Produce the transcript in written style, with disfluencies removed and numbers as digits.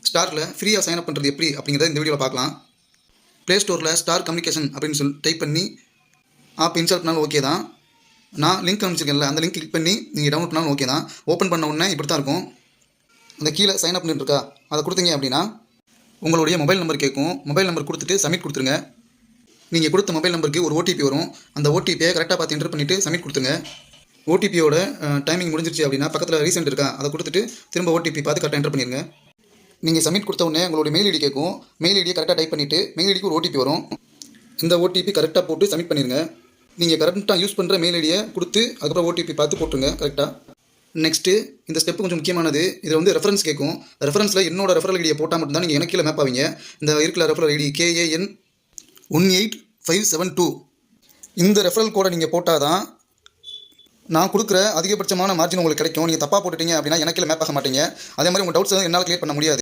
ஸ்டாரில் ஃப்ரீயாக sign up பண்ணுறது எப்படி அப்படிங்கிறத இந்த வீடியோவில் பார்க்கலாம். ப்ளே ஸ்டோரில் ஸ்டார் கம்யூனிகேஷன் அப்படின்னு சொல்லி டைப் பண்ணி ஆப் இன்ஸ்டால் பண்ணாலும் ஓகே தான். நான் லிங்க் அனுப்பிச்சிருக்கேன்ல, அந்த லிங்க் கிளிக் பண்ணி நீங்கள் டவுன்லோட் பண்ணாலும் ஓகே தான். ஓப்பன் பண்ண உடனே இப்படி தான் இருக்கும். அந்த கீழே சைன் அப் இருக்கா, அதை கொடுத்தீங்க அப்படின்னா உங்களுடைய மொபைல் நம்பர் கேட்கும். மொபைல் நம்பர் கொடுத்துட்டு சப்மிட் கொடுத்துருங்க. நீங்கள் கொடுத்த மொபைல் நம்பருக்கு ஒரு ஓடிபி வரும். அந்த ஓடிபியை கரெக்டாக பார்த்து என்டர் பண்ணிவிட்டு சப்மிட் கொடுத்துங்க. ஓடிபியோட டைமிங் முடிஞ்சிருச்சு அப்படின்னா பக்கத்தில் ரீசெண்ட் இருக்கா, அதை கொடுத்துட்டு திரும்ப ஓடிபி பார்த்து கரெக்டாக என்டர் பண்ணிடுங்க. நீங்கள் சப்மிட் கொடுத்த உடனே உங்களுடைய மெயில் ஐடி கேட்கும். மெயில் ஐடியை கரெக்டாக டைப் பண்ணிவிட்டு மெயில் ஐடிக்கு ஒரு ஓடிபி வரும். இந்த ஓடிபி கரெக்டாக போட்டு சப்மிட் பண்ணிடுங்க. நீங்கள் கரெக்டாக யூஸ் பண்ணுற மெயில் ஐடியை கொடுத்து அதுக்கப்புறம் ஓடிபி பார்த்து போட்டுருங்க கரெக்டாக. நெக்ஸ்ட்டு இந்த ஸ்டெப்பு கொஞ்சம் முக்கியமானது. இதில் வந்து ரெஃபரன்ஸ் கேட்கும். ரெஃபரன்ஸில் என்னோட ரெஃபரல் ஐடியை போட்டால் மட்டும்தான் நீங்கள் எனக்கு கீழே மேப் ஆவீங்க. இந்த இருக்கிற ரெஃபரல் ஐடி KAN 18572 இந்த ரெஃபரல் கோடை நீங்கள் போட்டால் தான் நான் கொடுக்குற அதிகபட்சமான மார்ஜின் உங்களுக்கு கிடைக்கும். நீங்கள் தப்பாக போட்டுட்டீங்க அப்படின்னா எனக்கு கீழே மேப் ஆக மாட்டீங்க. அதே மாதிரி உங்கள் டவுட்ஸ் என்னால் கிளியர் பண்ண முடியாது.